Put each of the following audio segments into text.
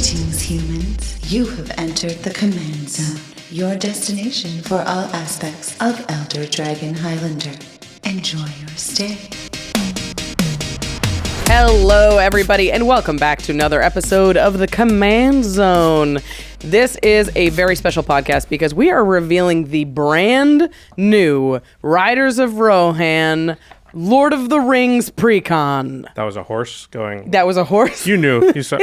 Greetings, humans. You have entered the Command Zone, your destination for all aspects of Elder Dragon Highlander. Enjoy your stay. Hello, everybody, and welcome back to another episode of the Command Zone. This is a very special podcast because we are revealing the brand new Riders of Rohan Lord of the Rings Precon. That was a horse going... That was a horse? You knew. You saw...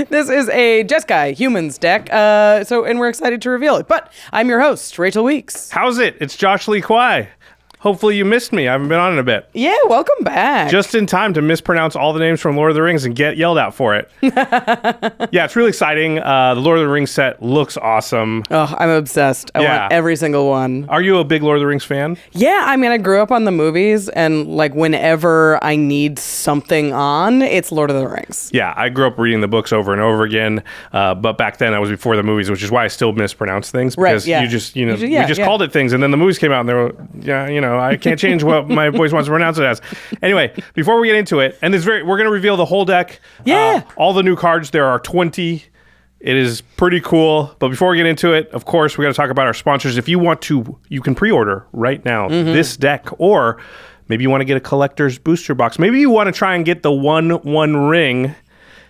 This is a Jeskai Humans deck, and we're excited to reveal it. But I'm your host, Rachel Weeks. How's it? It's Josh Lee Kwai. Hopefully you missed me. I haven't been on in a bit. Yeah, welcome back. Just in time to mispronounce all the names from Lord of the Rings and get yelled at for it. Yeah, it's really exciting. The Lord of the Rings set looks awesome. Oh, I'm obsessed. I want every single one. Are you a big Lord of the Rings fan? Yeah, I mean, I grew up on the movies, and like whenever I need something on, it's Lord of the Rings. Yeah, I grew up reading the books over and over again, but back then I was before the movies, which is why I still mispronounce things, because we just called it things, and then the movies came out and they were, I can't change what my voice wants to pronounce it as. Anyway, before we get into it, and we're going to reveal the whole deck. Yeah. All the new cards. There are 20. It is pretty cool. But before we get into it, of course, we got to talk about our sponsors. If you want to, you can pre-order right now this deck, or maybe you want to get a collector's booster box. Maybe you want to try and get the one ring.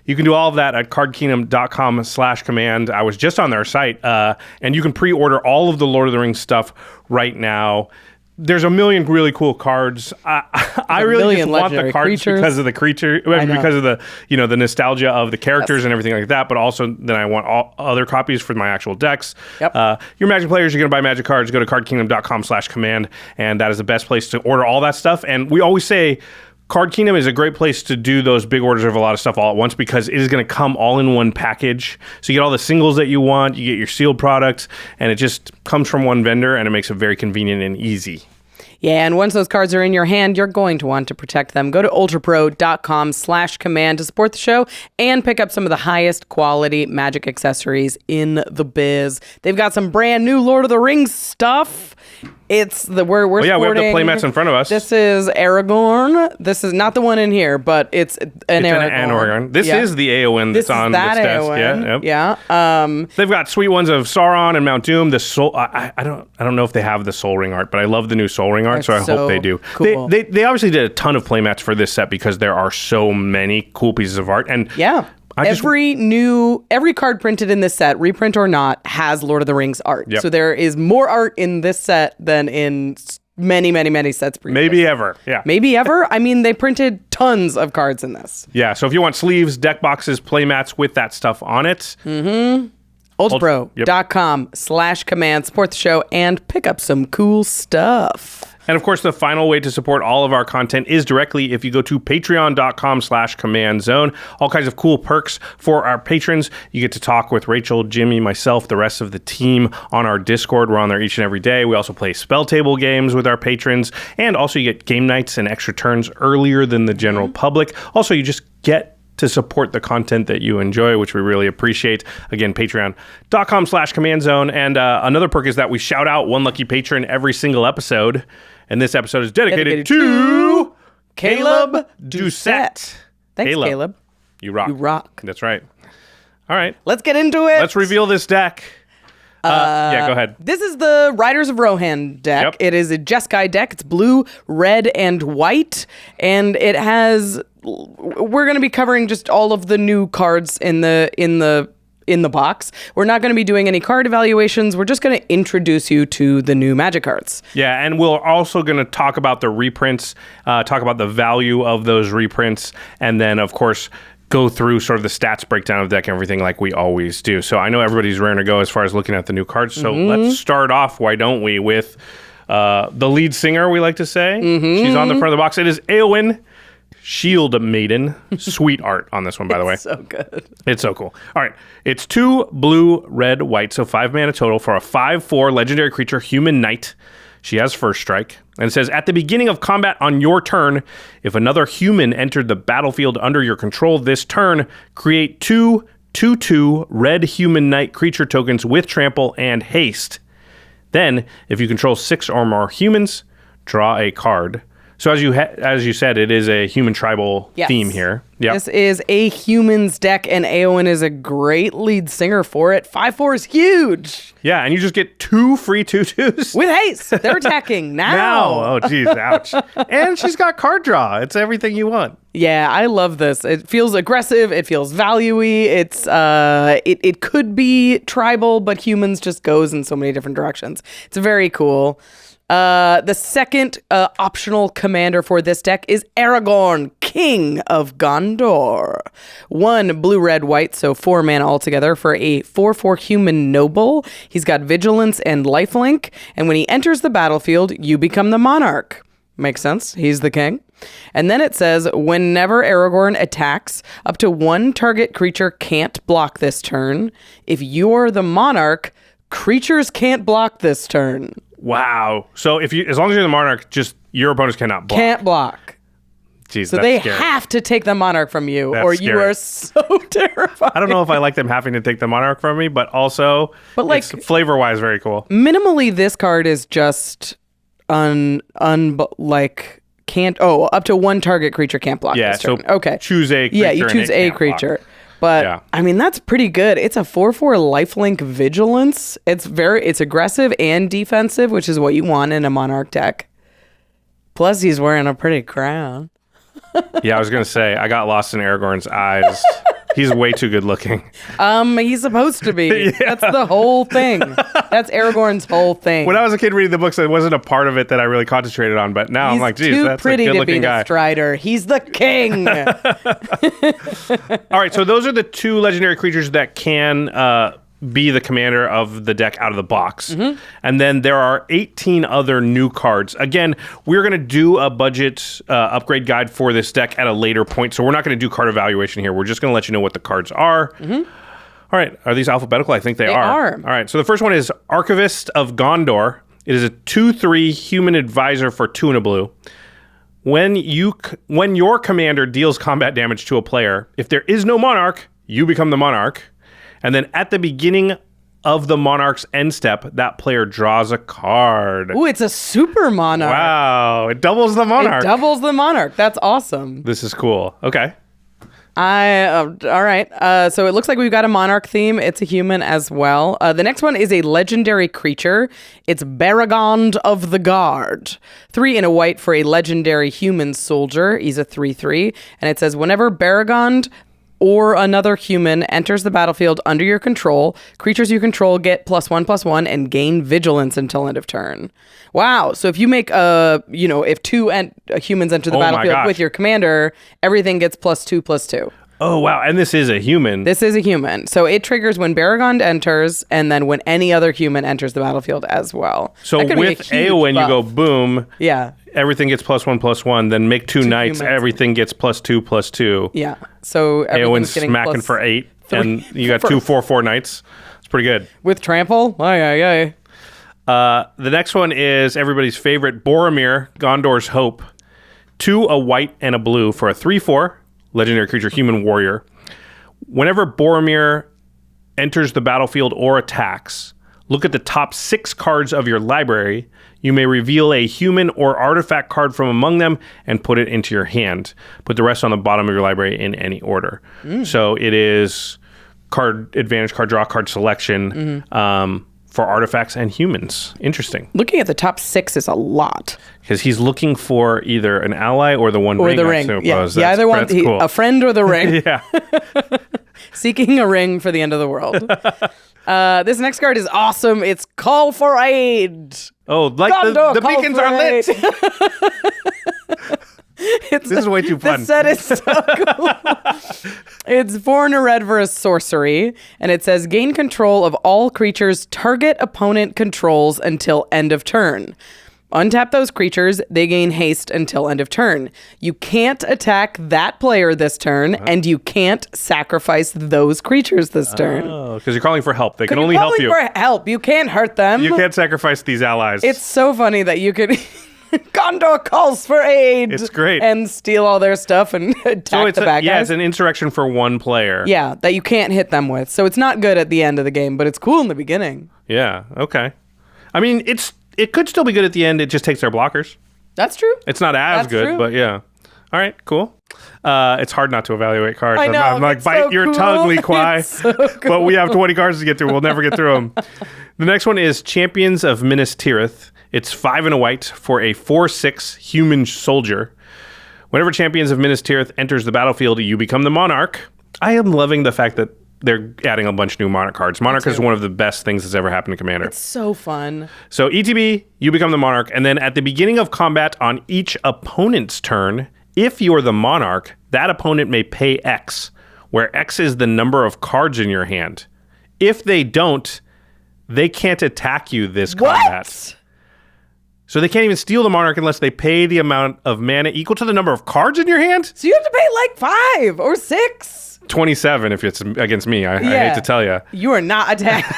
You can do all of that at cardkingdom.com/command. I was just on their site, and you can pre-order all of the Lord of the Rings stuff right now. There's a million really cool cards. I really just want the cards because of the creature, because of the the nostalgia of the characters and everything like that. But also, then I want all other copies for my actual decks. Yep. Your Magic players, you're going to buy Magic cards. Go to cardkingdom.com/command, and that is the best place to order all that stuff. And we always say, Card Kingdom is a great place to do those big orders of a lot of stuff all at once because it is going to come all in one package. So you get all the singles that you want, you get your sealed products, and it just comes from one vendor, and it makes it very convenient and easy. Yeah, and once those cards are in your hand, you're going to want to protect them. Go to ultrapro.com/command to support the show and pick up some of the highest quality Magic accessories in the biz. They've got some brand new Lord of the Rings stuff. It's the we have the playmats in front of us. This is Aragorn. This is not the one in here, but it's an Aragorn. This is the Éowyn that's on this desk. Éowyn. Yeah. They've got sweet ones of Sauron and Mount Doom. The Soul. I don't know if they have the Soul Ring art, but I love the new Soul Ring art, so I hope they do. Cool. They obviously did a ton of playmats for this set because there are so many cool pieces of art. And every card printed in this set, reprint or not, has Lord of the Rings art. Yep. So there is more art in this set than in many, many, many sets previous. Maybe ever. Yeah. Maybe ever. I mean, they printed tons of cards in this. Yeah. So if you want sleeves, deck boxes, playmats with that stuff on it. Ultrapro.com/command. Support the show and pick up some cool stuff. And of course, the final way to support all of our content is directly if you go to patreon.com/command-zone. All kinds of cool perks for our patrons. You get to talk with Rachel, Jimmy, myself, the rest of the team on our Discord. We're on there each and every day. We also play spell table games with our patrons. And also you get game nights and extra turns earlier than the general public. Also, you just get to support the content that you enjoy, which we really appreciate. Again, patreon.com/command-zone. And another perk is that we shout out one lucky patron every single episode. And this episode is dedicated to Caleb Doucette. Thanks, Caleb. You rock. You rock. That's right. All right. Let's get into it. Let's reveal this deck. Go ahead. This is the Riders of Rohan deck. Yep. It is a Jeskai deck. It's blue, red, and white. And it has... We're going to be covering just all of the new cards in the box. We're not going to be doing any card evaluations. We're just going to introduce you to the new Magic cards. Yeah, and we're also going to talk about the reprints, talk about the value of those reprints, and then, of course, go through sort of the stats breakdown of the deck and everything like we always do. So I know everybody's raring to go as far as looking at the new cards. So let's start off, why don't we, with the lead singer, we like to say. She's on the front of the box. It is Éowyn. Shieldmaiden. Sweet art on this one, by the way. It's so good. It's so cool. All right. It's 2 blue, red, white, so 5 mana total for a 5/4 legendary creature, human knight. She has first strike. And it says, at the beginning of combat on your turn, if another human entered the battlefield under your control this turn, create 2 2/2 red human knight creature tokens with trample and haste. Then, if you control 6 or more humans, draw a card. So as you said, it is a human tribal theme here. Yep. This is a humans deck, and Éowyn is a great lead singer for it. 5/4 is huge. Yeah, and you just get 2 free 2/2s. With haste. They're attacking now. Oh, geez, ouch. And she's got card draw. It's everything you want. Yeah, I love this. It feels aggressive. It feels value-y. It's it could be tribal, but humans just goes in so many different directions. It's very cool. The second optional commander for this deck is Aragorn, King of Gondor. 1 blue, red, white, so 4 mana altogether for a 4/4 human noble. He's got vigilance and lifelink, and when he enters the battlefield, you become the monarch. Makes sense. He's the king. And then it says, whenever Aragorn attacks, up to 1 target creature can't block this turn. If you're the monarch, creatures can't block this turn. Wow. So as long as you're the monarch, just your opponents cannot block. Can't block. Jeez, So that's they scary. have to take the monarch from you, That's or scary. you are so terrified. I don't know if I like them having to take the monarch from me, but also, like, it's flavor-wise very cool. Minimally, this card is just up to 1 target creature can't block Yeah, this so turn. Okay. choose a creature. Yeah, you choose and it a can't creature. block. But Yeah. I mean, that's pretty good. It's a 4/4 lifelink vigilance. It's aggressive and defensive, which is what you want in a monarch deck. Plus, he's wearing a pretty crown. Yeah, I was going to say, I got lost in Aragorn's eyes. He's way too good looking. He's supposed to be. That's the whole thing. That's Aragorn's whole thing. When I was a kid reading the books, it wasn't a part of it that I really concentrated on, but now I'm like, geez, too that's a pretty good to be looking the guy. Strider. He's the king. All right, so those are the 2 legendary creatures that can be the commander of the deck out of the box. Mm-hmm. And then there are 18 other new cards. Again, we're going to do a budget upgrade guide for this deck at a later point, so we're not going to do card evaluation here. We're just going to let you know what the cards are. Mm-hmm. All right, are these alphabetical? I think they are. All right, so the first one is Archivist of Gondor. It is a 2/3 human advisor for 2 and a blue. When your commander deals combat damage to a player, if there is no monarch, you become the monarch. And then at the beginning of the monarch's end step, that player draws a card. Ooh, it's a super monarch. Wow, it doubles the monarch. It doubles the monarch. That's awesome. This is cool. Okay. All right. So it looks like we've got a monarch theme. It's a human as well. The next one is a legendary creature. It's Beregond of the Guard. 3 and a white for a legendary human soldier. He's a 3/3. And it says, whenever Beregond or another human enters the battlefield under your control, creatures you control get +1/+1 and gain vigilance until end of turn. Wow. So if you make if 2 humans enter the battlefield with your commander, everything gets +2/+2. Oh, wow. And this is a human. This is a human. So it triggers when Beregond enters and then when any other human enters the battlefield as well. So with Éowyn, you go boom. Yeah. Everything gets +1/+1. Then make 2 knights. humans. Everything gets +2/+2. Yeah. So Éowyn's getting smacking for 8. And you got 2 4/4 knights. It's pretty good. with trample. Aye. The next one is everybody's favorite, Boromir, Gondor's Hope. 2 a white and a blue for a 3/4 legendary creature, human warrior. Whenever Boromir enters the battlefield or attacks, look at the top 6 cards of your library. You may reveal a human or artifact card from among them and put it into your hand. Put the rest on the bottom of your library in any order. So it is card advantage, card draw, card selection. For artifacts and humans. Interesting. Looking at the top 6 is a lot. Because he's looking for either an ally or the one Or ring. the I ring. Yeah. suppose. You either want cool. a friend or the ring. Yeah. Seeking a ring for the end of the world. This next card is awesome. It's Call for Aid. Oh, like Gondor, the call beacons for are lit. This is way too fun. The set is so cool. It's 4 and a red for a sorcery, and it says gain control of all creatures target opponent controls until end of turn. Untap those creatures, they gain haste until end of turn. You can't attack that player this turn, and you can't sacrifice those creatures this turn. Oh, because you're calling for help. They can You're only help calling you. for help. You can't hurt them. You can't sacrifice these allies. It's so funny that you could... Gondor calls for aid. It's great. And steal all their stuff and attack the bad guys. Yeah, it's an insurrection for one player. Yeah, that you can't hit them with. So it's not good at the end of the game, but it's cool in the beginning. Yeah, okay. I mean, it could still be good at the end. It just takes their blockers. That's true. It's not as That's good, true. but yeah. All right, cool. It's hard not to evaluate cards. I know, I'm like, it's bite so your cool. tongue, Lee Kwai. It's so But we have 20 cards to get through. We'll never get through them. The next one is Champions of Minas Tirith. It's 5 and a white for a 4/6 human soldier. Whenever Champions of Minas Tirith enters the battlefield, you become the monarch. I am loving the fact that they're adding a bunch of new monarch cards. Monarch is one of the best things that's ever happened to Commander. It's so fun. So ETB, you become the monarch, and then at the beginning of combat on each opponent's turn, if you're the monarch, that opponent may pay X, where X is the number of cards in your hand. If they don't, they can't attack you this combat. So they can't even steal the monarch unless they pay the amount of mana equal to the number of cards in your hand? So you have to pay like 5 or 6. 27 if it's against me. I hate to tell you. You are not attacked.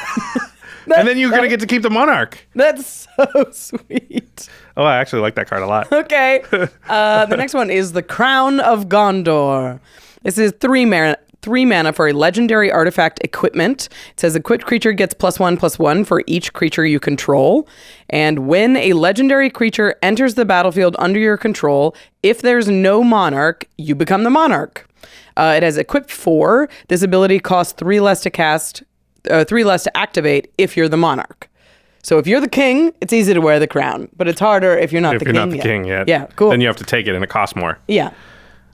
And then you're going to get to keep the monarch. That's so sweet. Oh, I actually like that card a lot. Okay. The next one is the Crown of Gondor. This is 3 mana for a legendary artifact equipment. It says equipped creature gets +1/+1 for each creature you control. And when a legendary creature enters the battlefield under your control, if there's no monarch, you become the monarch. It has equipped 4. This ability costs 3 less to cast, 3 less to activate if you're the monarch. So if you're the king, it's easy to wear the crown, but it's harder if you're not the king yet. If you're not the king yet. Yeah, cool. Then you have to take it and it costs more. Yeah.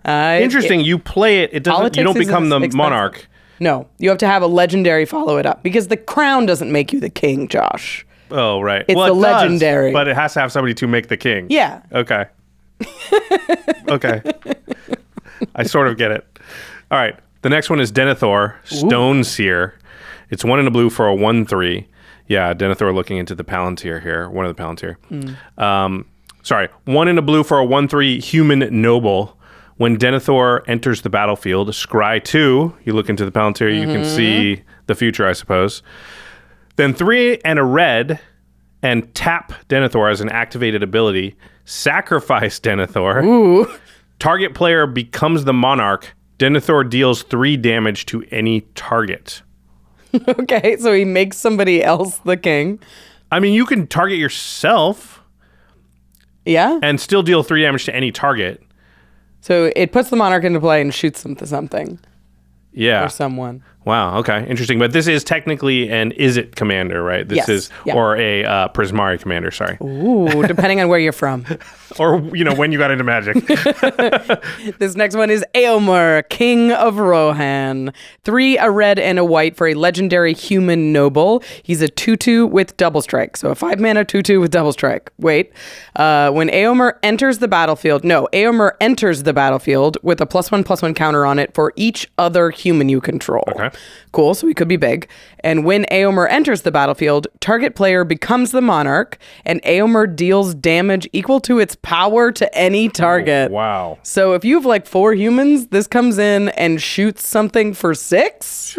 Interesting. You play it. It doesn't. You don't become the expensive. monarch. No, you have to have a legendary follow it up because the crown doesn't make you the king, Josh. Oh, right. It's well, the it does, legendary. but it has to have somebody to make the king. Yeah. Okay. Okay. I sort of get it. All right. The next one is Denethor, Stone Seer. It's 1 and a blue for a 1/3. Yeah, Denethor looking into the Palantir here. One of the Palantir. 1 and a blue for a 1/3 human noble. When Denethor enters the battlefield, scry 2. You look into the Palantir, you can see the future, I suppose. Then 3 and a red, and tap Denethor as an activated ability. Sacrifice Denethor. Ooh. Target player becomes the monarch. Denethor deals 3 damage to any target. Okay, so he makes somebody else the king. I mean, you can target yourself Yeah. and still deal 3 damage to any target. So it puts the monarch into play and shoots them to something Yeah. or someone. Wow. Okay. Interesting. But this is technically an Is It commander, right? This Yes. is, Yeah. or a Prismari commander, sorry. Ooh, depending on where you're from. Or, you know, when you got into Magic. This next one is Éomer, King of Rohan. 3, a red and a white for a legendary human noble. He's a 2/2 with double strike. So a 5 mana 2/2 with double strike. Wait. When Éomer enters the battlefield, Éomer enters the battlefield with a +1/+1 counter on it for each other human you control. Okay. Cool, so he could be big. And when Éomer enters the battlefield, target player becomes the monarch, and Éomer deals damage equal to its power to any target. Oh, wow. So if you have like 4 humans, this comes in and shoots something for 6?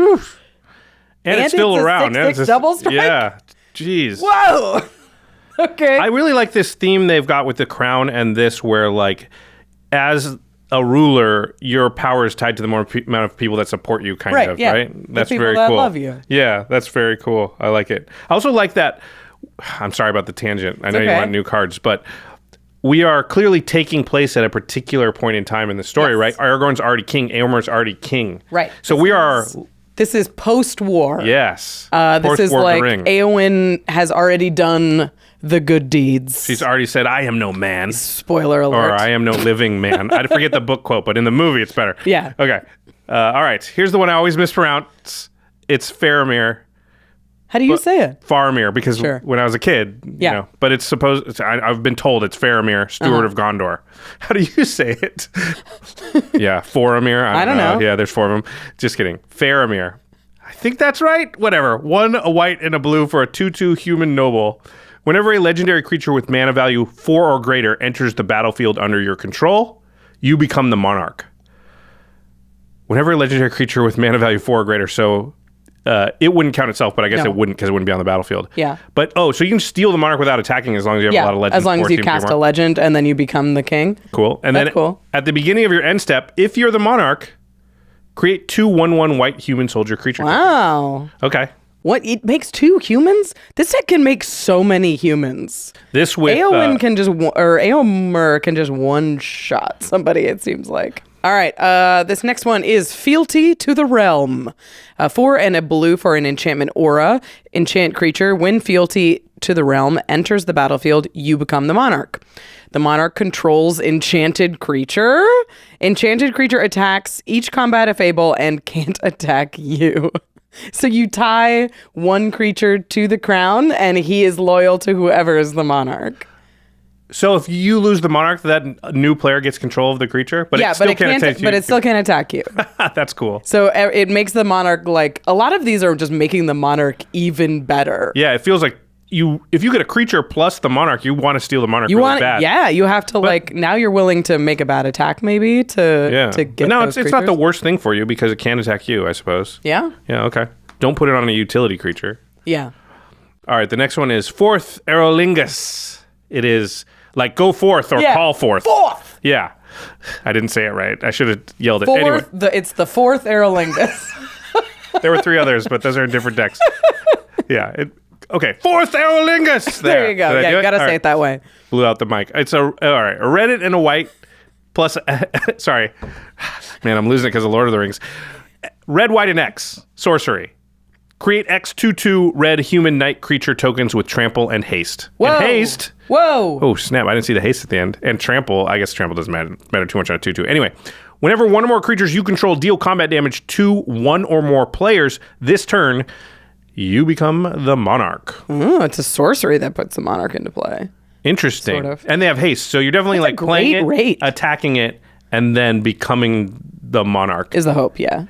And it's still it's a around. 6/6 double strike? Yeah. Jeez. Whoa! Okay. I really like this theme they've got with the crown and this, where, like, as a ruler, your power is tied to the amount of people that support you, kind of, yeah. right? That's people very that cool. love you. Yeah, that's very cool. I like it. I also like that. I'm sorry about the tangent. I know you okay. want new cards, but we are clearly taking place at a particular point in time in the story, Yes. right? Aragorn's already king. Éomer's already king. Right. So we are. This is post-war. Yes. This is Post-War like Ring. Éowyn has already done the good deeds. She's already said, "I am no man." Spoiler alert. Or I am no living man. I forget the book quote, but in the movie it's better. Yeah. Okay. All right. Here's the one I always mispronounce. It's Faramir. How do you say it? Faramir, because Sure. when I was a kid, Yeah. you know, but it's supposed. I've been told it's Faramir, Steward of Gondor. How do you say it? Yeah, Faramir. I don't know. Yeah, there's 4 of them. Just kidding. Faramir. I think that's right. Whatever. 1, a white, and a blue for a 2/2 human noble. Whenever a legendary creature with mana value 4 or greater enters the battlefield under your control, you become the monarch. Whenever a legendary creature with mana value 4 or greater, so it wouldn't count itself, but I guess No. it wouldn't because it wouldn't be on the battlefield. Yeah. But, so you can steal the monarch without attacking as long as you have a lot of legends. as long as you cast a legend and then you become the king. Cool. And That's then cool. at the beginning of your end step, if you're the monarch, create 2 1/1 white human soldier creature. Wow. Okay. What? It makes 2 humans? This deck can make so many humans. This with Éowyn can just, or Éomer can just one-shot somebody, it seems like. All right, this next one is Fealty to the Realm. 4 and a blue for an enchantment aura. Enchant creature. When Fealty to the Realm enters the battlefield, you become the monarch. The monarch controls enchanted creature. Enchanted creature attacks each combat if able and can't attack you. So you tie one creature to the crown, and he is loyal to whoever is the monarch. So if you lose the monarch, that new player gets control of the creature, but it still can't attack you. But it still can't attack you. That's cool. So it makes the monarch, like, a lot of these are just making the monarch even better. Yeah, it feels like if you get a creature plus the monarch, you want to steal the monarch bad. Yeah, you have to, now you're willing to make a bad attack maybe to get No, those it's not the worst thing for you because it can attack you, I suppose. Yeah? Yeah, okay. Don't put it on a utility creature. Yeah. All right, the next one is 4th Éorlingas. It is like go forth or call forth. Fourth! Yeah. I didn't say it right. I should have yelled it. Anyway. It's the 4th Éorlingas. There were 3 others, but those are in different decks. Yeah. Okay, 4th Éorlingas. There you go. Yeah, you got to say it that way. Blew out the mic. It's a red and a white plus, sorry. Man, I'm losing it because of Lord of the Rings. Red, white, and X. Sorcery. Create X 2/2 red human knight creature tokens with trample and haste. Whoa. And haste. Whoa. Oh, snap. I didn't see the haste at the end. And trample. I guess trample doesn't matter too much on a 2/2. Anyway, whenever one or more creatures you control deal combat damage to one or more players this turn, you become the monarch. Oh, it's a sorcery that puts the monarch into play. Interesting. Sort of. And they have haste. So you're definitely That's playing it, rate. attacking it, and then becoming the monarch. Is the hope, yeah.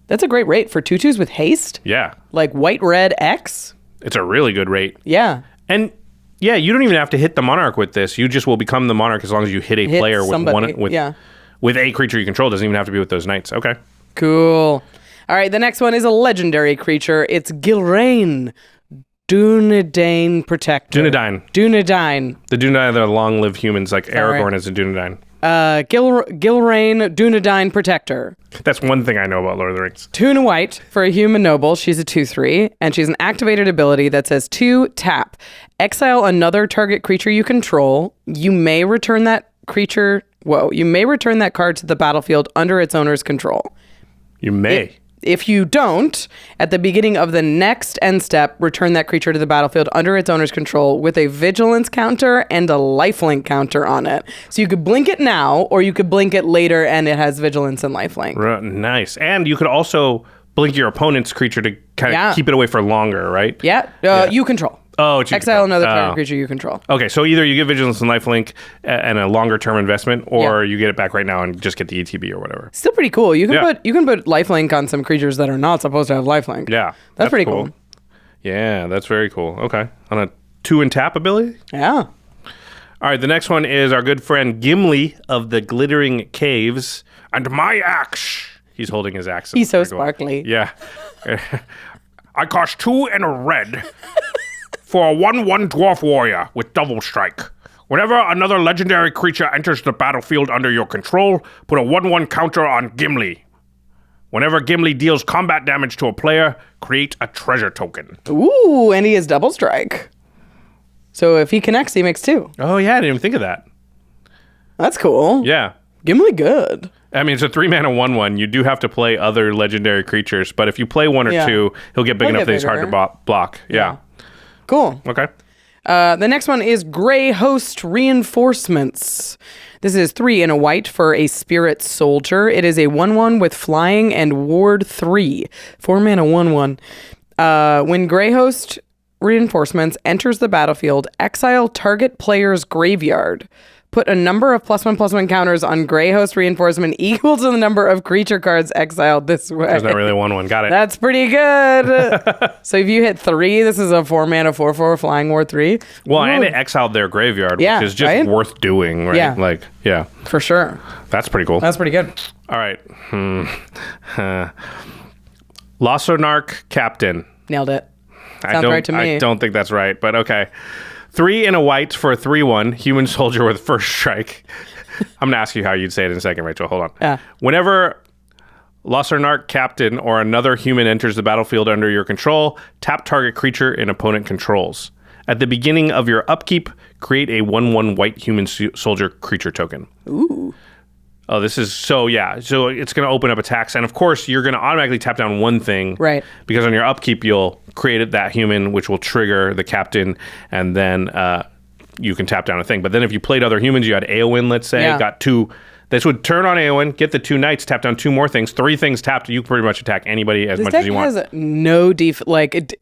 That's a great rate for 2/2s with haste. Yeah. Like white, red, X. It's a really good rate. Yeah. And yeah, you don't even have to hit the monarch with this. You just will become the monarch as long as you hit a player with a creature you control. It doesn't even have to be with those knights. Okay. Cool. All right, the next one is a legendary creature. It's Gilraen, Dúnedain Protector. Dúnedain. The Dúnedain, they're long-lived humans like Aragorn is a Dúnedain. Gilraen, Dúnedain Protector. That's one thing I know about Lord of the Rings. 2 and a white for a human noble. She's a 2/3, and she's an activated ability that says 2 tap. Exile another target creature you control. You may return that card to the battlefield under its owner's control. You may. If you don't, at the beginning of the next end step, return that creature to the battlefield under its owner's control with a vigilance counter and a lifelink counter on it. So you could blink it now, or you could blink it later and it has vigilance and lifelink. Nice. And you could also blink your opponent's creature to kind of keep it away for longer, right? Yeah. You control. Oh, it's exile another target creature you control. Okay, so either you get vigilance and lifelink and a longer term investment, or you get it back right now and just get the ETB or whatever. Still pretty cool. You can put lifelink on some creatures that are not supposed to have lifelink. Yeah, that's pretty cool. Yeah, that's very cool. Okay, on a 2 and tap ability. Yeah. All right, the next one is our good friend Gimli of the Glittering Caves, and my axe. He's holding his axe. He's so sparkly. Yeah. I cost 2 and a red. For a 1/1 dwarf warrior with double strike. Whenever another legendary creature enters the battlefield under your control, put a 1/1 counter on Gimli. Whenever Gimli deals combat damage to a player, create a treasure token. Ooh, and he has double strike. So if he connects, he makes 2. Oh yeah, I didn't even think of that. That's cool. Yeah. Gimli good. I mean, it's a 3-mana 1/1. You do have to play other legendary creatures, but if you play 1 or 2, he'll get big enough that he's hard to block. Yeah. Cool. Okay. The next one is Grey Host Reinforcements. This is 3 and a white for a Spirit Soldier. It is a 1/1 with flying and ward 3. 4-mana 1/1. When Grey Host Reinforcements enters the battlefield, exile target player's graveyard. Put a number of +1/+1 counters on Grey Host Reinforcement equal to the number of creature cards exiled this way. There's not really a 1/1. Got it. That's pretty good. So if you hit 3, this is a 4-mana 4/4 flying ward 3. Well, and it exiled their graveyard, which is just worth doing, right? Yeah. For sure. That's pretty cool. That's pretty good. All right. Lossarnach Captain. Nailed it. Sounds right to me. I don't think that's right, but okay. 3 and a white for a 3/1 human soldier with first strike. I'm going to ask you how you'd say it in a second, Rachel. Hold on. Yeah. Whenever Lossarnach Captain or another human enters the battlefield under your control. Tap target creature and opponent controls. At the beginning of your upkeep, create a 1/1 white human soldier creature token. Ooh. Oh, this is so it's going to open up attacks. And of course, you're going to automatically tap down one thing. Right. Because on your upkeep, you'll create that human, which will trigger the captain. And then you can tap down a thing. But then if you played other humans, you had Éowyn, let's say, got 2. This would turn on Éowyn, get the 2 knights, tap down 2 more things. 3 things tapped, you pretty much attack anybody as much as you want. This deck has no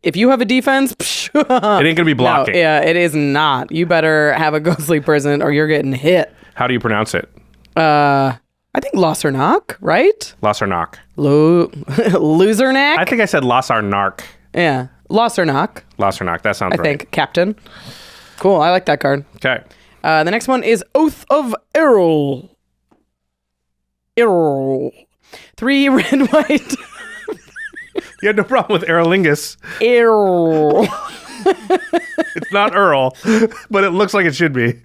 if you have a defense, it ain't going to be blocking. No, yeah, it is not. You better have a ghostly prison or you're getting hit. How do you pronounce it? I think Lossarnach, right? Lossarnach. Losernack? I think I said Lossarnach. Yeah. Lossarnach. Lossarnach, that sounds right. I think. Captain. Cool, I like that card. Okay. The next one is Oath of Errol. 3 red, white. You had no problem with Eorlingas. Errol. It's not Earl, but it looks like it should be.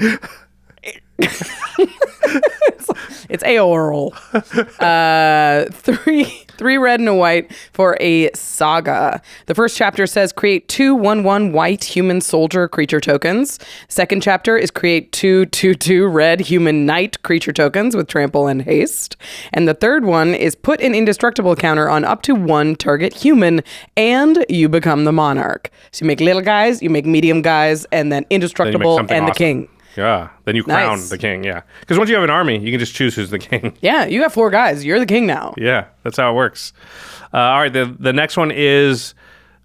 It's Éorl. 3 red and a white for a saga. The first chapter says create 2 1/1 white human soldier creature tokens. Second chapter is create 2 2/2 red human knight creature tokens with trample and haste. And the third one is put an indestructible counter on up to 1 target human and you become the monarch. So you make little guys, you make medium guys, and then indestructible and awesome. The king. Yeah, then you crown the king, yeah. Because once you have an army, you can just choose who's the king. Yeah, you got 4 guys. You're the king now. Yeah, that's how it works. All right, the next one is...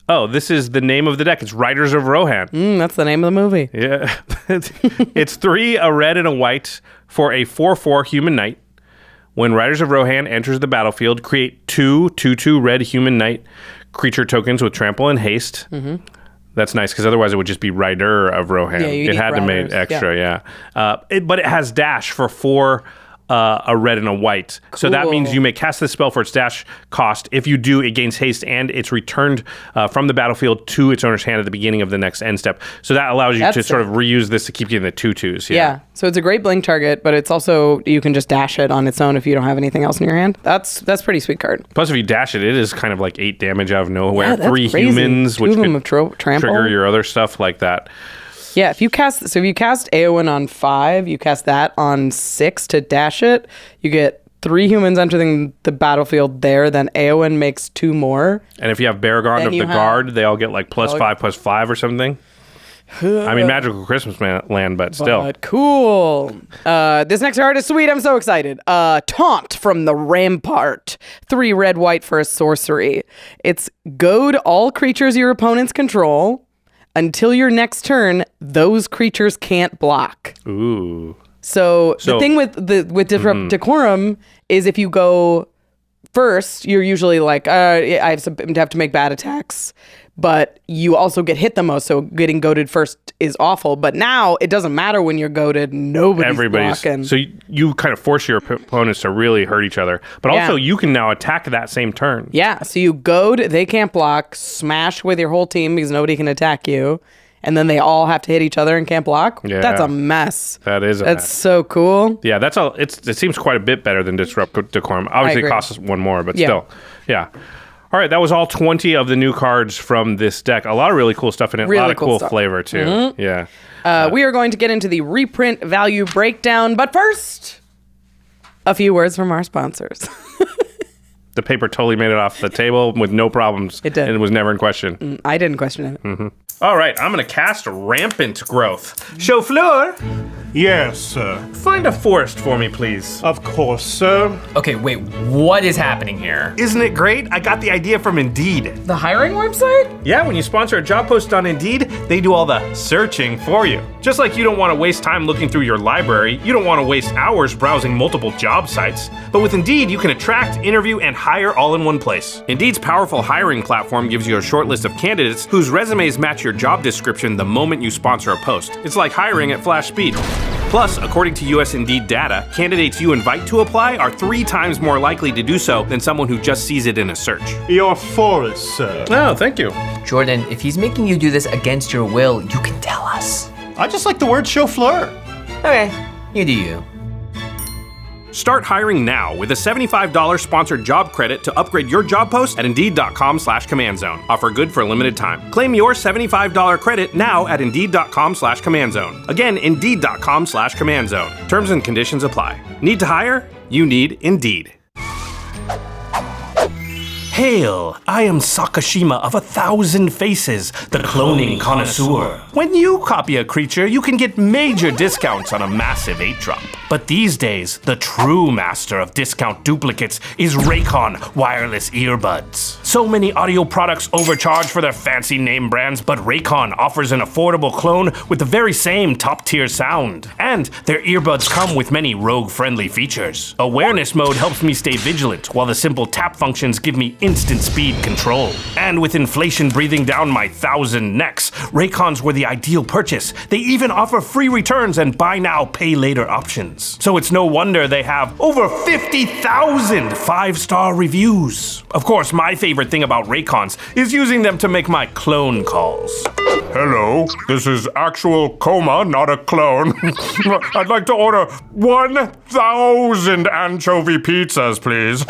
Oh, this is the name of the deck. It's Riders of Rohan. That's the name of the movie. Yeah. It's 3, a red and a white for a 4/4 human knight. When Riders of Rohan enters the battlefield, create 2 2/2 red human knight creature tokens with trample and haste. Mm-hmm. That's nice, because otherwise it would just be Rider of Rohan. Yeah, it had to make extra, yeah. But it has dash for 4, a red and a white. Cool. So that means you may cast this spell for its dash cost. If you do, it gains haste, and it's returned from the battlefield to its owner's hand at the beginning of the next end step. So that allows you to sort of reuse this to keep getting the 2/2s. Yeah. So it's a great blink target, but it's also, you can just dash it on its own if you don't have anything else in your hand. That's pretty sweet card. Plus, if you dash it, it is kind of like 8 damage out of nowhere. Yeah, that's 3 crazy. humans, 2 which of them could have trample. trigger your other stuff like that. Yeah, if you cast Éowyn on 5, you cast that on 6 to dash it, you get 3 humans entering the battlefield there, then Éowyn makes 2 more. And if you have Beregond of the Guard, they all get like +5/+5 or something. I mean, Magical Christmas Land, but still. But cool. This next card is sweet. I'm so excited. Taunt from the Rampart. 3 red, white for a sorcery. It's goad all creatures your opponents control. Until your next turn, those creatures can't block. Ooh. So the thing with Disrupt Decorum is if you go first, you're usually like, I have to make bad attacks. But you also get hit the most, so getting goaded first is awful. But now it doesn't matter when you're goaded; everybody's blocking. So you kind of force your opponents to really hurt each other. But also, you can now attack that same turn. Yeah, so you goad, they can't block, smash with your whole team because nobody can attack you, and then they all have to hit each other and can't block. Yeah, that's a mess. That's mess. So cool. Yeah, it seems quite a bit better than Disrupt Decorum. Obviously, it costs 1 more, but still, yeah. All right, that was all 20 of the new cards from this deck. A lot of really cool stuff in it. A lot of cool flavor, too. Mm-hmm. Yeah. We are going to get into the reprint value breakdown, but first, a few words from our sponsors. The paper totally made it off the table with no problems. It did. And it was never in question. I didn't question it. Mm-hmm. All right, I'm going to cast Rampant Growth. Chauffeur? Yes, sir. Find a forest for me, please. Of course, sir. Okay, wait, what is happening here? Isn't it great? I got the idea from Indeed. The hiring website? Yeah, when you sponsor a job post on Indeed, they do all the searching for you. Just like you don't want to waste time looking through your library, you don't want to waste hours browsing multiple job sites. But with Indeed, you can attract, interview, and hire all in one place. Indeed's powerful hiring platform gives you a short list of candidates whose resumes match your job description the moment you sponsor a post. It's like hiring at flash speed. Plus, according to US Indeed data, candidates you invite to apply are 3 times more likely to do so than someone who just sees it in a search. Your forest, sir. Oh, thank you. Jordan, if he's making you do this against your will, you can tell us. I just like the word chauffeur. Okay, you do you. Start hiring now with a $75 sponsored job credit to upgrade your job post at Indeed.com/CommandZone. Offer good for a limited time. Claim your $75 credit now at Indeed.com/CommandZone. Again, Indeed.com/CommandZone. Terms and conditions apply. Need to hire? You need Indeed. Hail! I am Sakashima of 1,000 Faces, the cloning connoisseur. When you copy a creature, you can get major discounts on a massive 8-drop. But these days, the true master of discount duplicates is RAYCON wireless earbuds. So many audio products overcharge for their fancy name brands, but RAYCON offers an affordable clone with the very same top-tier sound. And their earbuds come with many rogue-friendly features. Awareness mode helps me stay vigilant, while the simple tap functions give me instant speed control. And with inflation breathing down my 1,000 necks, RAYCONs were the ideal purchase. They even offer free returns and buy now, pay later options. So it's no wonder they have over 50,000 5-star reviews. Of course, my favorite thing about RAYCONs is using them to make my clone calls. Hello, this is actual coma, not a clone. I'd like to order 1,000 anchovy pizzas, please.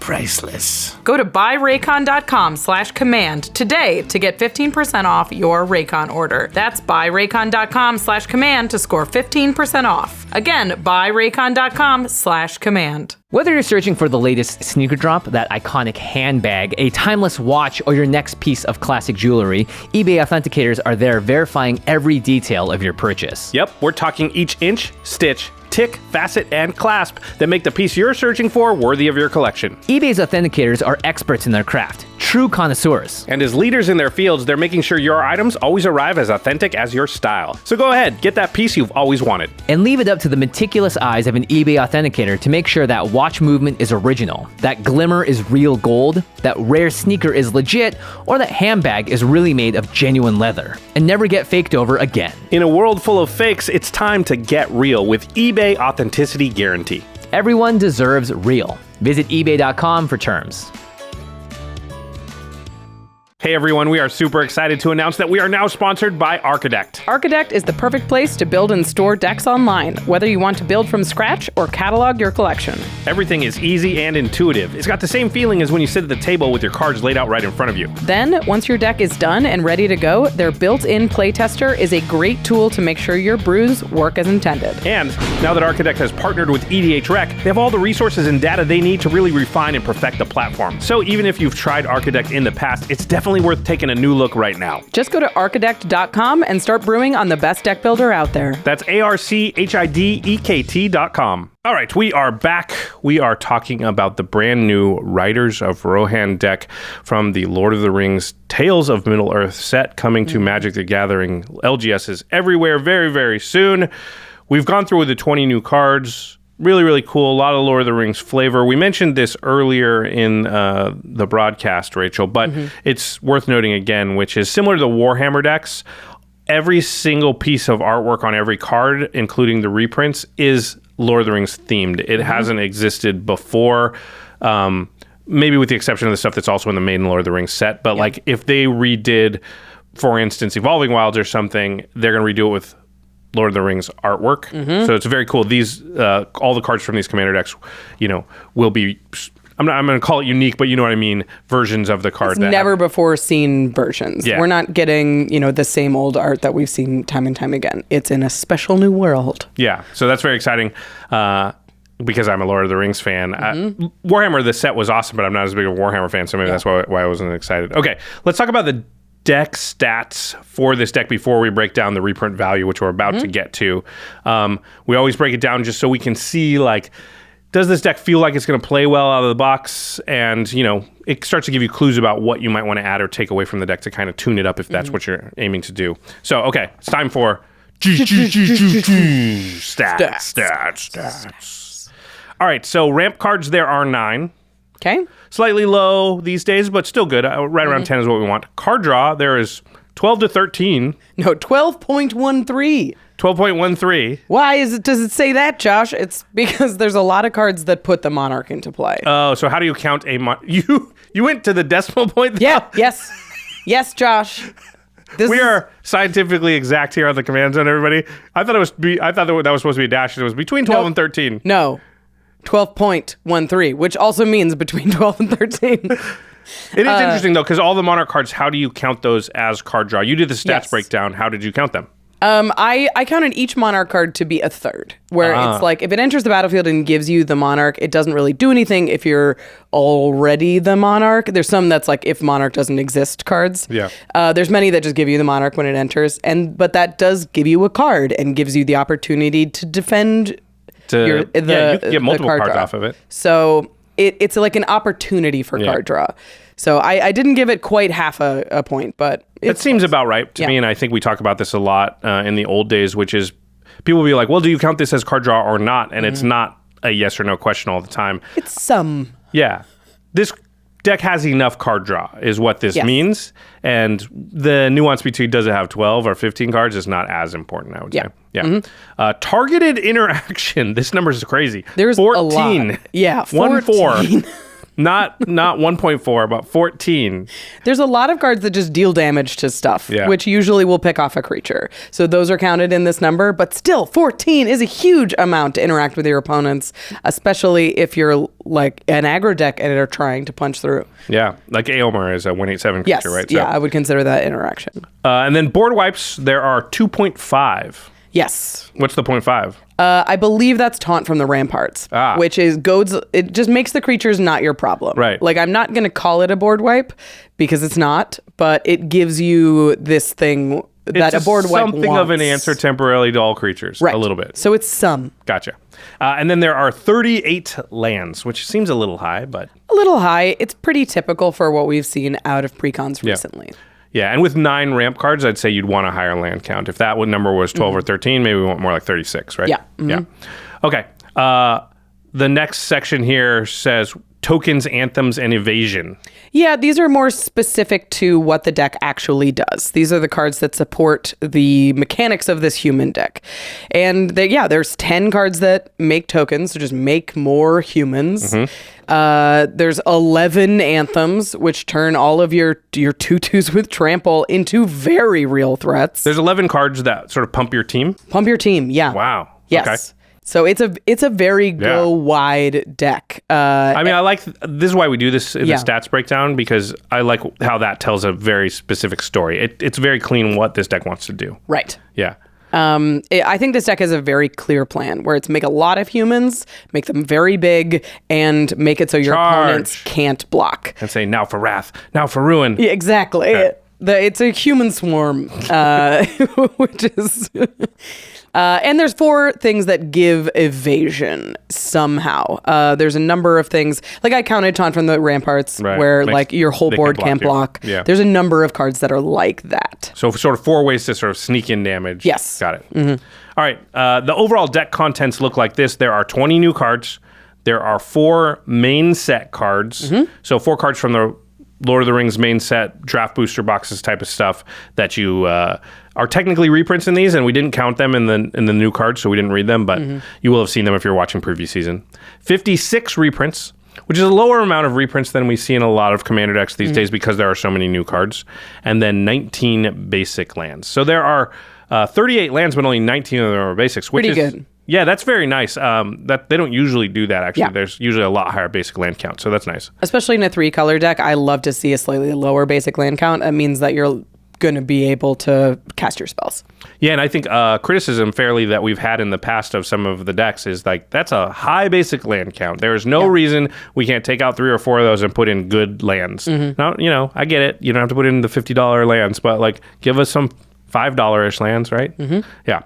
Priceless. Go to buyraycon.com/command today to get 15% off your Raycon order. That's buyraycon.com/command to score 15% off. Again, buyraycon.com/command. Whether you're searching for the latest sneaker drop, that iconic handbag, a timeless watch, or your next piece of classic jewelry, eBay authenticators are there verifying every detail of your purchase. Yep, we're talking each inch, stitch, tick, facet, and clasp that make the piece you're searching for worthy of your collection. eBay's authenticators are experts in their craft, true connoisseurs. And as leaders in their fields, they're making sure your items always arrive as authentic as your style. So go ahead, get that piece you've always wanted. And leave it up to the meticulous eyes of an eBay authenticator to make sure that watch movement is original, that glimmer is real gold, that rare sneaker is legit, or that handbag is really made of genuine leather, and never get faked over again. In a world full of fakes, it's time to get real with eBay Authenticity Guarantee. Everyone deserves real. Visit ebay.com for terms. Hey everyone, we are super excited to announce that we are now sponsored by ARCHIDEKT. ARCHIDEKT is the perfect place to build and store decks online, whether you want to build from scratch or catalog your collection. Everything is easy and intuitive. It's got the same feeling as when you sit at the table with your cards laid out right in front of you. Then, once your deck is done and ready to go, their built-in playtester is a great tool to make sure your brews work as intended. And now that ARCHIDEKT has partnered with EDH Rec, they have all the resources and data they need to really refine and perfect the platform. So even if you've tried ARCHIDEKT in the past, it's definitely worth taking a new look right now. Just go to archidekt.com and start brewing on the best deck builder out there. That's ARCHIDEKT.com. All right, we are back. We are talking about the brand new Riders of Rohan deck from the Lord of the Rings Tales of Middle-earth set coming to Magic the Gathering LGSs everywhere very, very soon. We've gone through the 20 new cards. Really, really cool. A lot of Lord of the Rings flavor. We mentioned this earlier in the broadcast, Rachel, but it's worth noting again, which is similar to the Warhammer decks. Every single piece of artwork on every card, including the reprints, is Lord of the Rings themed. It hasn't existed before, maybe with the exception of the stuff that's also in the main Lord of the Rings set. But like if they redid, for instance, Evolving Wilds or something, they're going to redo it with Lord of the Rings artwork. So it's very cool. These all the cards from these commander decks, will be. I'm going to call it unique, but you know what I mean. Versions of the card. It's never before seen versions. Yeah. We're not getting the same old art that we've seen time and time again. It's in a special new world. Yeah. So that's very exciting. Because I'm a Lord of the Rings fan. Warhammer, the set was awesome, but I'm not as big of a Warhammer fan, so maybe that's why I wasn't excited. Okay, let's talk about the deck stats for this deck before we break down the reprint value, which we're about to get to. We always break it down just so we can see, does this deck feel like it's going to play well out of the box? And, it starts to give you clues about what you might want to add or take away from the deck to kind of tune it up if that's what you're aiming to do. So, okay, it's time for stats. All right, so ramp cards, there are 9. Okay. Slightly low these days, but still good. Right around 10 is what we want. Card draw, there is 12 to 13. No, 12.13. 12.13. Why does it say that, Josh? It's because there's a lot of cards that put the Monarch into play. Oh, so how do you count a you went to the decimal point? Yeah, yes. Yes, Josh. We are scientifically exact here on the command zone, everybody. I thought that was supposed to be a dash. It was between 12 and 13. No. 12.13, which also means between 12 and 13. It is interesting, though, because all the Monarch cards, how do you count those as card draw? You did the stats breakdown. How did you count them? I counted each Monarch card to be a third, where it's like if it enters the battlefield and gives you the Monarch, it doesn't really do anything if you're already the Monarch. There's some that's like if Monarch doesn't exist cards. Yeah. There's many that just give you the Monarch when it enters, but that does give you a card and gives you the opportunity to defend. You can get multiple cards off of it. So it's like an opportunity for card draw. So I didn't give it quite half a point, but it seems about right to me. And I think we talk about this a lot in the old days, which is people will be like, well, do you count this as card draw or not? And it's not a yes or no question all the time. It's some. Yeah. This deck has enough card draw is what this means. And the nuance between does it have 12 or 15 cards is not as important, I would say. Yeah. Targeted interaction. This number is crazy. There's 14. A lot. Yeah, 14. Not 1.4, but 14. There's a lot of cards that just deal damage to stuff, which usually will pick off a creature. So those are counted in this number, but still 14 is a huge amount to interact with your opponents, especially if you're like an aggro deck and are trying to punch through. Yeah, like Éomer is a 1/8/7 creature, right? So, yeah, I would consider that interaction. And then board wipes, there are 2.5. Yes. What's the 0.5? I believe that's Taunt from the Ramparts, which is goads. It just makes the creatures not your problem. Right. Like, I'm not going to call it a board wipe because it's not, but it gives you this thing that a board wipe something wants. of an answer temporarily to all creatures, a little bit. So it's some. Gotcha. And then there are 38 lands, which seems a little high, but... A little high. It's pretty typical for what we've seen out of precons recently. Yeah, and with 9 ramp cards, I'd say you'd want a higher land count. If that number was 12 or 13, maybe we want more like 36, right? Yeah. Yeah. Okay. The next section here says tokens, anthems, and evasion. Yeah, these are more specific to what the deck actually does. These are the cards that support the mechanics of this human deck. And there's 10 cards that make tokens, so just make more humans. There's 11 anthems, which turn all of your 2/2s with trample into very real threats. There's 11 cards that sort of pump your team? Pump your team, yeah. Wow. Yes. Okay. So it's a very go wide deck. I mean, I like this is why we do this in the stats breakdown, because I like how that tells a very specific story. It's very clean what this deck wants to do. Right. Yeah. I think this deck has a very clear plan where it's make a lot of humans, make them very big, and make it so your opponents can't block. And say, now for wrath, now for ruin. Yeah, exactly. Okay. It's a human swarm, which is... and there's 4 things that give evasion somehow. There's a number of things. Like I counted Taunt from the Ramparts, where like your whole board can't block. Yeah. There's a number of cards that are like that. So sort of 4 ways to sort of sneak in damage. Yes. Got it. All right. The overall deck contents look like this. There are 20 new cards. There are 4 main set cards. So 4 cards from the Lord of the Rings main set, draft booster boxes type of stuff that you are technically reprints in these, and we didn't count them in the new cards, so we didn't read them, but you will have seen them if you're watching preview season. 56 reprints, which is a lower amount of reprints than we see in a lot of Commander decks these days because there are so many new cards. And then 19 basic lands. So there are 38 lands, but only 19 of them are basics, which pretty is good. Yeah, that's very nice. That they don't usually do that, actually. Yeah. There's usually a lot higher basic land count, so that's nice. Especially in a 3-color deck, I love to see a slightly lower basic land count. It means that you're going to be able to cast your spells. Yeah, and I think criticism fairly that we've had in the past of some of the decks is like, that's a high basic land count. There is no reason we can't take out 3 or 4 of those and put in good lands. Now, I get it. You don't have to put in the $50 lands, but like give us some $5-ish lands, right? Yeah.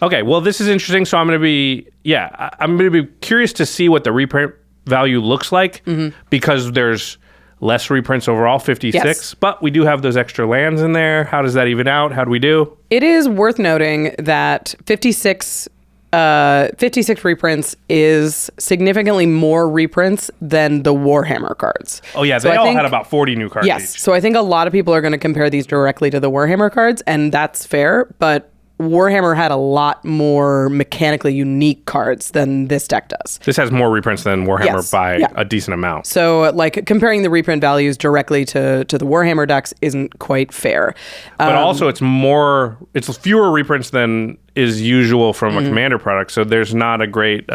Okay, well, this is interesting. So I'm going to be curious to see what the reprint value looks like because there's less reprints overall, 56, but we do have those extra lands in there. How does that even out? How do we do? It is worth noting that 56 reprints is significantly more reprints than the Warhammer cards. Oh yeah, they all had about 40 new cards each. Yes, so I think a lot of people are going to compare these directly to the Warhammer cards, and that's fair, but Warhammer had a lot more mechanically unique cards than this deck does. This has more reprints than Warhammer Yes. by Yeah. a decent amount. So, like, comparing the reprint values directly to the Warhammer decks isn't quite fair. But also, it's fewer reprints than is usual from a Commander product. So there's not a great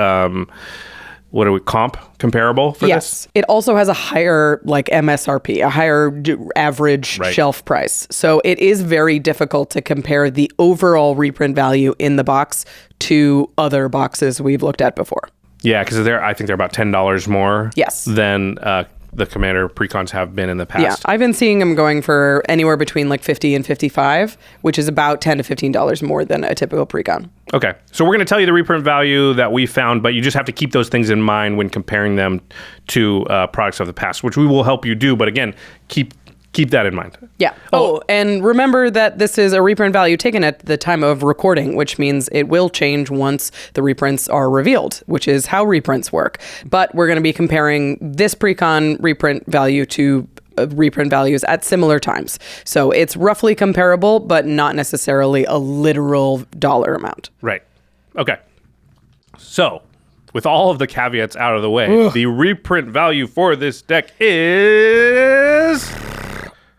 comparable for this? It also has a higher like MSRP, a higher average shelf price. So it is very difficult to compare the overall reprint value in the box to other boxes we've looked at before. Yeah, because I think they're about $10 more than the Commander Precons have been in the past. Yeah, I've been seeing them going for anywhere between like $50 and $55, which is about $10 to $15 more than a typical Precon. Okay, so we're going to tell you the reprint value that we found, but you just have to keep those things in mind when comparing them to products of the past, which we will help you do. But again, keep that in mind. Yeah. Oh, and remember that this is a reprint value taken at the time of recording, which means it will change once the reprints are revealed, which is how reprints work. But we're going to be comparing this Precon reprint value to reprint values at similar times. So it's roughly comparable, but not necessarily a literal dollar amount. Right. Okay. So, with all of the caveats out of the way, the reprint value for this deck is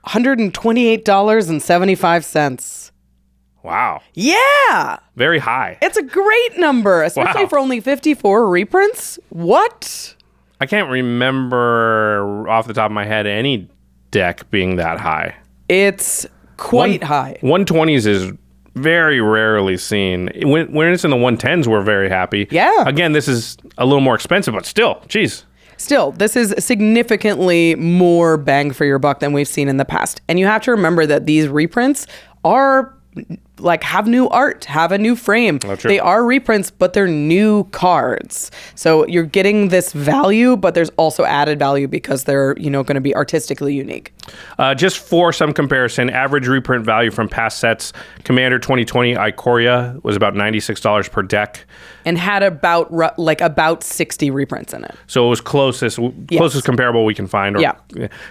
$128.75. Wow. Yeah. Very high. It's a great number, especially for only 54 reprints. What? I can't remember off the top of my head any deck being that high. It's quite high. 120s is very rarely seen. When it's in the 110s, we're very happy. Yeah. Again, this is a little more expensive, but still, geez. Still, this is significantly more bang for your buck than we've seen in the past. And you have to remember that these reprints are like have new art, have a new frame. Oh, true. They are reprints, but they're new cards. So you're getting this value, but there's also added value because they're, going to be artistically unique. Just for some comparison, average reprint value from past sets, Commander 2020 Ikoria was about $96 per deck. And had about 60 reprints in it. So it was closest comparable we can find.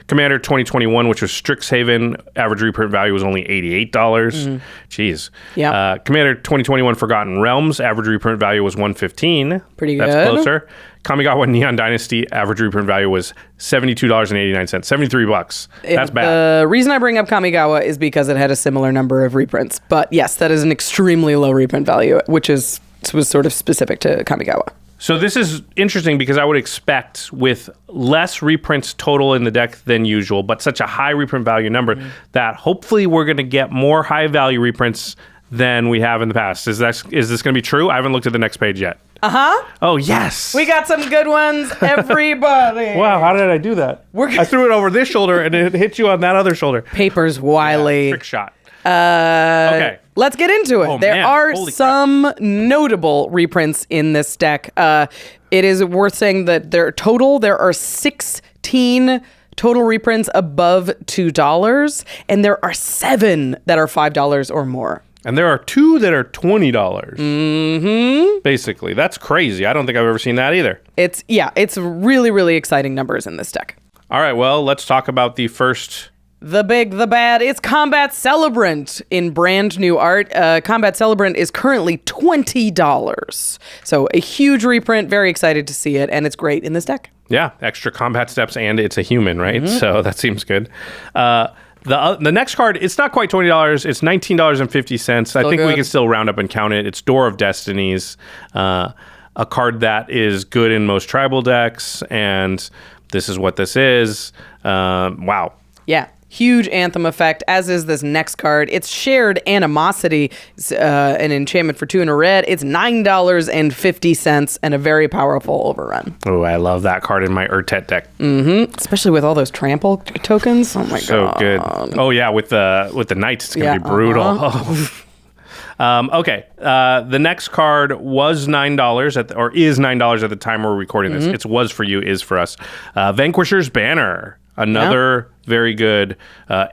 Commander 2021, which was Strixhaven, average reprint value was only $88. Jeez. Yeah. Commander 2021 Forgotten Realms, average reprint value was $115. Pretty good. That's closer. Kamigawa Neon Dynasty, average reprint value was $72.89, $73. That's bad. The reason I bring up Kamigawa is because it had a similar number of reprints. But yes, that is an extremely low reprint value, which was sort of specific to Kamigawa. So this is interesting because I would expect with less reprints total in the deck than usual, but such a high reprint value number that hopefully we're going to get more high value reprints than we have in the past. Is this going to be true? I haven't looked at the next page yet. Oh, yes. We got some good ones, everybody. Wow, how did I do that? I threw it over this shoulder and it hit you on that other shoulder. Paper's wily. Trick shot. Okay. Let's get into it. There are some notable reprints in this deck. It is worth saying that there are 16 total reprints above $2, and there are 7 that are $5 or more. And there are 2 that are $20. Mm-hmm. Basically. That's crazy. I don't think I've ever seen that either. It's really, really exciting numbers in this deck. All right, well, let's talk about the first... The big, the bad, it's Combat Celebrant in brand new art. Combat Celebrant is currently $20. So a huge reprint, very excited to see it, and it's great in this deck. Yeah, extra combat steps, and it's a human, right? So that seems good. The next card, it's not quite $20. It's $19.50. I think we can still round up and count it. It's Door of Destinies, a card that is good in most tribal decks, and this is what this is. Wow. Yeah. Huge anthem effect, as is this next card. It's Shared Animosity, an enchantment for 2 and a red. It's $9.50 and a very powerful overrun. Oh, I love that card in my Urtet deck. Especially with all those trample tokens. Oh my god. So good. Oh yeah, with the knights, it's gonna be brutal. Okay. The next card was $9 or is $9 at the time we're recording this. It was for you, is for us. Vanquisher's Banner. Another very good.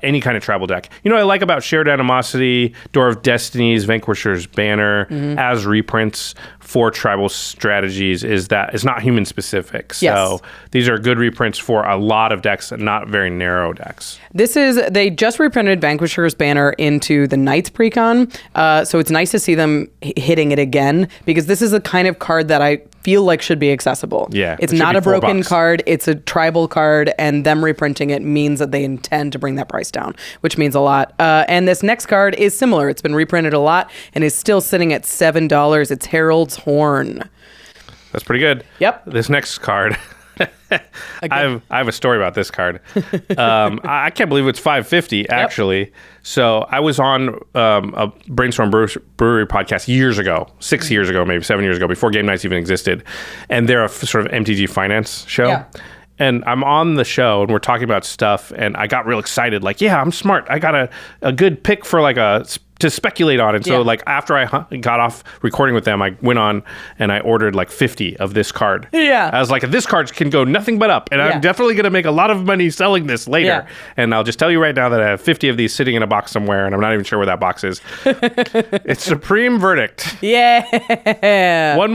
Any kind of tribal deck. You know what I like about Shared Animosity, Door of Destinies, Vanquisher's Banner, as reprints for tribal strategies is that it's not human specific. So these are good reprints for a lot of decks, not very narrow decks. They just reprinted Vanquisher's Banner into the Knights Precon. So it's nice to see them hitting it again, because this is the kind of card that I feel like should be accessible. Yeah, it's it should not be a broken $4. card. It's a tribal card, and them reprinting it means that they intend to bring that price down, which means a lot. And this next card is similar. It's been reprinted a lot and is still sitting at $7. It's Herald's Horn. That's pretty good. Yep. This next card. I have a story about this card. I can't believe it's $5.50 actually. So I was on a Brainstorm Brewery podcast years ago, 6 years ago, maybe 7 years ago, before Game Nights even existed, and they're a sort of MTG finance show. Yeah. And I'm on the show and we're talking about stuff, and I got real excited. Like, yeah, I'm smart. I got a good pick for like to speculate on. And so like after I got off recording with them, I went on and I ordered like 50 of this card. Yeah. I was like, this card can go nothing but up, and I'm definitely going to make a lot of money selling this later. Yeah. And I'll just tell you right now that I have 50 of these sitting in a box somewhere, and I'm not even sure where that box is. It's Supreme Verdict. Yeah. One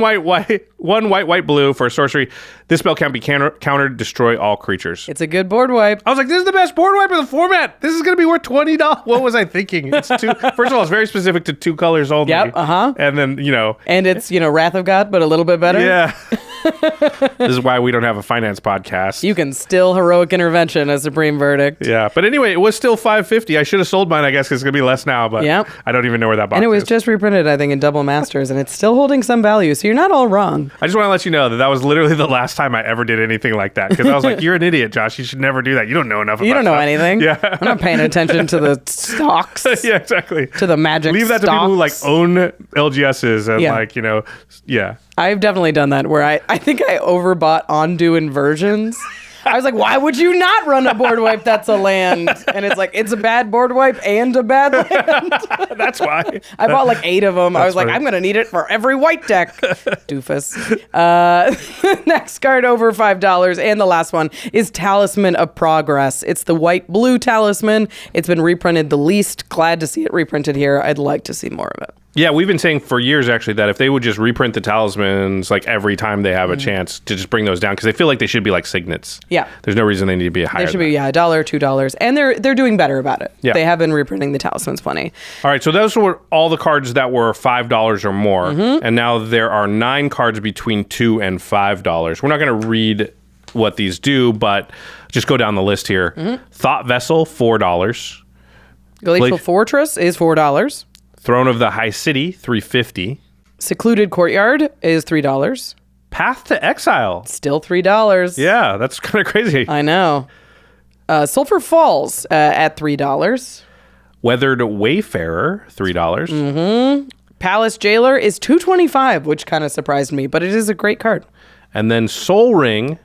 white, blue for a sorcery. This spell can't be countered, destroy all creatures. It's a good board wipe. I was like, this is the best board wipe of the format. This is going to be worth $20. What was I thinking? It's first of all, it's very specific to 2 colors only. Yep, And then, And it's, Wrath of God, but a little bit better. Yeah. This is why we don't have a finance podcast. You can still heroic intervention as Supreme Verdict. Yeah. But anyway, it was still $5.50. I should have sold mine, I guess, because it's going to be less now, but I don't even know where that box is. And it was just reprinted, I think, in Double Masters, and it's still holding some value, so you're not all wrong. I just want to let you know that was literally the last time I ever did anything like that, because I was like, you're an idiot, Josh. You should never do that. You don't know enough about You don't know stuff. anything. Yeah. I'm not paying attention to the stocks. Yeah, exactly. To the magic Leave that stocks. to people who like own LGSs and I've definitely done that, where I think I overbought Ondu inversions. I was like, why would you not run a board wipe that's a land? And it's like, it's a bad board wipe and a bad land. That's why. I bought like 8 of them. I was funny. like, I'm going to need it for every white deck. Doofus. Next card over $5. And the last one is Talisman of Progress. It's the white-blue talisman. It's been reprinted the least. Glad to see it reprinted here. I'd like to see more of it. Yeah, we've been saying for years, actually, that if they would just reprint the talismans like every time they have a chance to just bring those down, because they feel like they should be like signets. Yeah. There's no reason they need to be higher. They should be, $1, $2. And they're doing better about it. Yeah. They have been reprinting the talismans plenty. All right, so those were all the cards that were $5 or more. And now there are 9 cards between $2 and $5. We're not going to read what these do, but just go down the list here. Thought Vessel, $4. Glacial Fortress is $4. Throne of the High City, $3.50. Secluded Courtyard is $3. Path to Exile. Still $3. Yeah, that's kind of crazy. I know. Sulphur Falls at $3. Weathered Wayfarer, $3. Palace Jailer is $2.25, which kind of surprised me, but it is a great card. And then Soul Ring.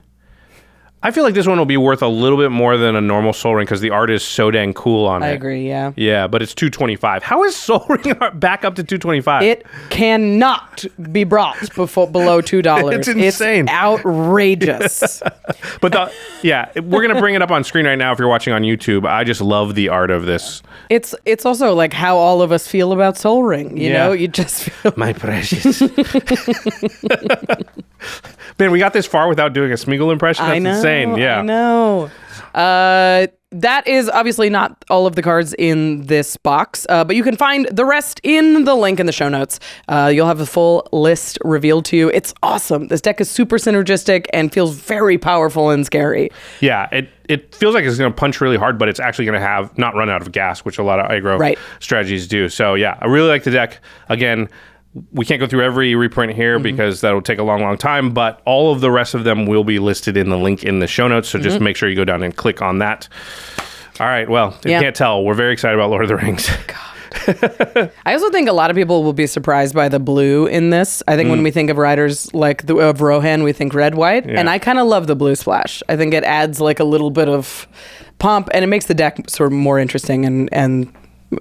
I feel like this one will be worth a little bit more than a normal Soul Ring because the art is so dang cool on it. I agree, yeah. Yeah, but it's $2.25. How is Soul Ring back up to $2.25? It cannot be brought below $2. It's insane. It's outrageous. But we're going to bring it up on screen right now if you're watching on YouTube. I just love the art of this. It's also like how all of us feel about Soul Ring. You know, you just feel... My precious. Man, we got this far without doing a Smeagol impression. That's insane. Yeah. I know. That is obviously not all of the cards in this box, but you can find the rest in the link in the show notes. You'll have a full list revealed to you. It's awesome. This deck is super synergistic and feels very powerful and scary. Yeah, it feels like it's going to punch really hard, but it's actually going to not run out of gas, which a lot of aggro strategies do. So yeah, I really like the deck. Again, we can't go through every reprint here because that'll take a long, long time, but all of the rest of them will be listed in the link in the show notes, so just make sure you go down and click on that. All right, well, if you can't tell, we're very excited about Lord of the Rings. God. I also think a lot of people will be surprised by the blue in this. I think when we think of riders like of Rohan, we think red-white, and I kind of love the blue splash. I think it adds like a little bit of pomp, and it makes the deck sort of more interesting and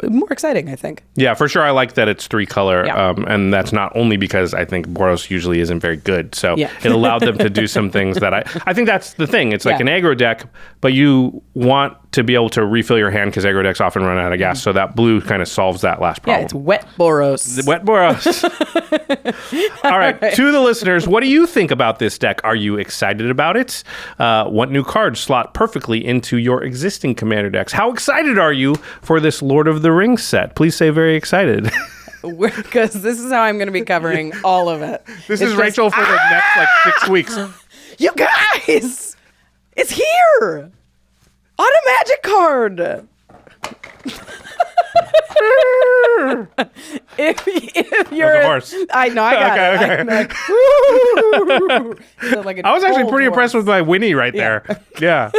more exciting, I think. Yeah, for sure. I like that it's 3-color, and that's not only because I think Boros usually isn't very good. So it allowed them to do some things that I think that's the thing. It's like an aggro deck, but you want to be able to refill your hand because aggro decks often run out of gas. So that blue kind of solves that last problem. Yeah, it's wet Boros. The wet Boros. All right, to the listeners, what do you think about this deck? Are you excited about it? What new cards slot perfectly into your existing Commander decks? How excited are you for this Lord of the Rings set? Please say very excited. Because this is how I'm going to be covering all of it. This is Rachel for the next 6 weeks. You guys, it's here on a magic card. if you're a horse. I know, I got it. Okay. I was actually pretty impressed with my Winnie right there. Yeah.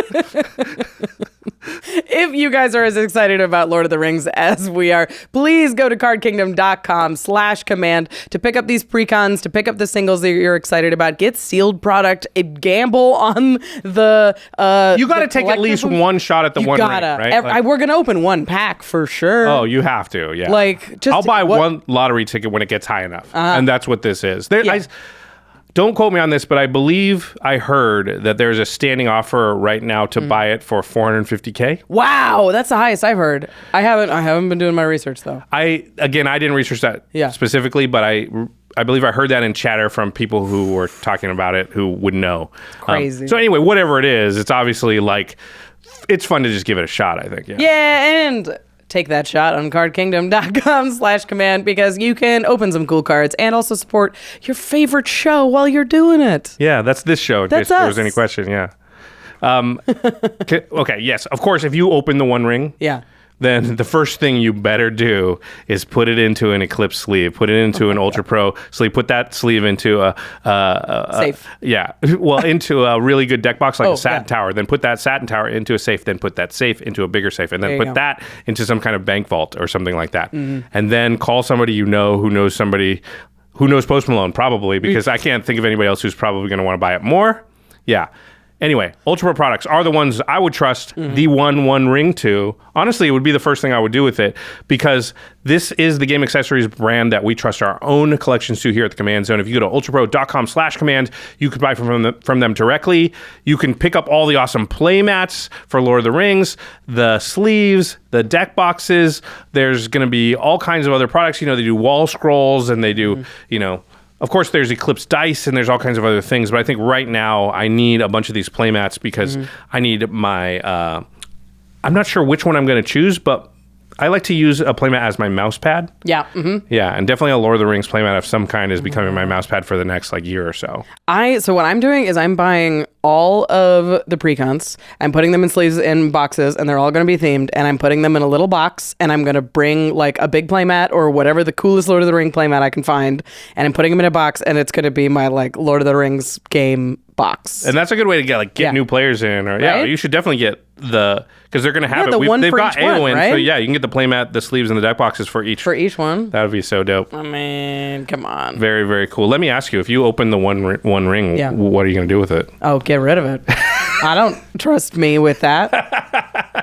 If you guys are as excited about Lord of the Rings as we are, please go to cardkingdom.com/command to pick up these precons, to pick up the singles that you're excited about. Get sealed product. Gamble on the. You got to take at least one shot at the one ring, right? We're gonna open one pack for sure. Oh, you have to. Yeah. Just I'll buy one lottery ticket when it gets high enough, and that's what this is. Don't quote me on this, but I believe I heard that there's a standing offer right now to buy it for $450K. Wow, that's the highest I've heard. I haven't been doing my research though. I didn't research that specifically, but I believe I heard that in chatter from people who were talking about it who would know. Crazy. So anyway, whatever it is, it's obviously it's fun to just give it a shot, I think. Yeah, and take that shot on cardkingdom.com/command because you can open some cool cards and also support your favorite show while you're doing it. Yeah, that's this show, in case there was any question. Yeah. Okay, yes. Of course, if you open the One Ring, then the first thing you better do is put it into an Eclipse sleeve, put it into an Ultra Pro sleeve, put that sleeve into a safe. Into a really good deck box like a Satin Tower, then put that Satin Tower into a safe, then put that safe into a bigger safe, and then put that into some kind of bank vault or something like that. And then call somebody you know who knows somebody who knows Post Malone, probably, because I can't think of anybody else who's probably going to want to buy it more. Yeah. Anyway, Ultra Pro products are the ones I would trust the One Ring to. Honestly, it would be the first thing I would do with it because this is the game accessories brand that we trust our own collections to here at the Command Zone. If you go to ultrapro.com/command, you could buy from them directly. You can pick up all the awesome play mats for Lord of the Rings, the sleeves, the deck boxes. There's going to be all kinds of other products. They do wall scrolls and they do, of course, there's Eclipse dice and there's all kinds of other things, but I think right now I need a bunch of these playmats because I need my, I'm not sure which one I'm going to choose, but I like to use a playmat as my mouse pad. Yeah. Yeah, and definitely a Lord of the Rings playmat of some kind is becoming my mouse pad for the next year or so. So what I'm doing is I'm buying all of the precons. I'm putting them in sleeves in boxes, and they're all going to be themed, and I'm putting them in a little box, and I'm going to bring a big playmat or whatever the coolest Lord of the Rings playmat I can find, and I'm putting them in a box, and it's going to be my Lord of the Rings game box. And that's a good way to get new players in. Or you should definitely get because they're going to have it. They've got Éowyn, right? So you can get the playmat, the sleeves, and the deck boxes for each one. That would be so dope. I mean, come on. Very, very cool. Let me ask you, if you open the one ring, what are you going to do with it? Oh, get rid of it. I don't trust me with that.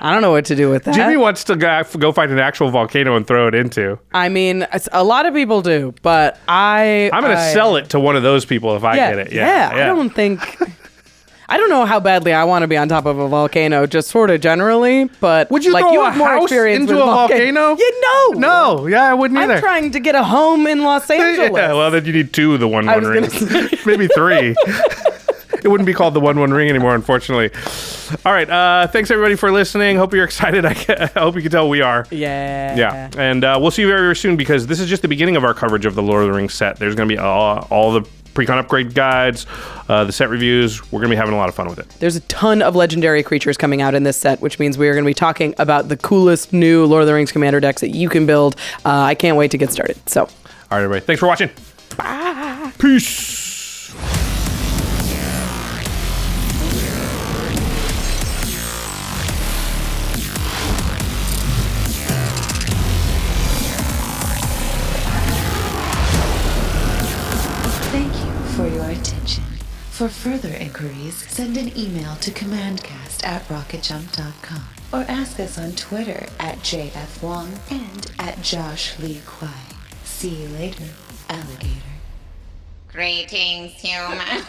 I don't know what to do with that. Jimmy wants to go find an actual volcano and throw it into. I mean, a lot of people do, but I'm going to sell it to one of those people if I get it. Yeah. I don't know how badly I want to be on top of a volcano, just sort of generally, but would you throw you a have more house experience into with a volcano? Yeah, no. Yeah, I wouldn't either. I'm trying to get a home in Los Angeles. Yeah, well, then you need two of the one ring. Maybe three. It wouldn't be called the one ring anymore, unfortunately. All right. Thanks, everybody, for listening. Hope you're excited. I hope you can tell we are. Yeah. And we'll see you very, very soon because this is just the beginning of our coverage of the Lord of the Rings set. There's going to be all the Precon upgrade guides, the set reviews. We're going to be having a lot of fun with it. There's a ton of legendary creatures coming out in this set, which means we are going to be talking about the coolest new Lord of the Rings commander decks that you can build. I can't wait to get started. So, all right, everybody. Thanks for watching. Bye. Peace. For your attention. For further inquiries, send an email to commandcast@rocketjump.com or ask us on Twitter @JFWong and @JoshLeeQuai. See you later, alligator. Greetings, humans.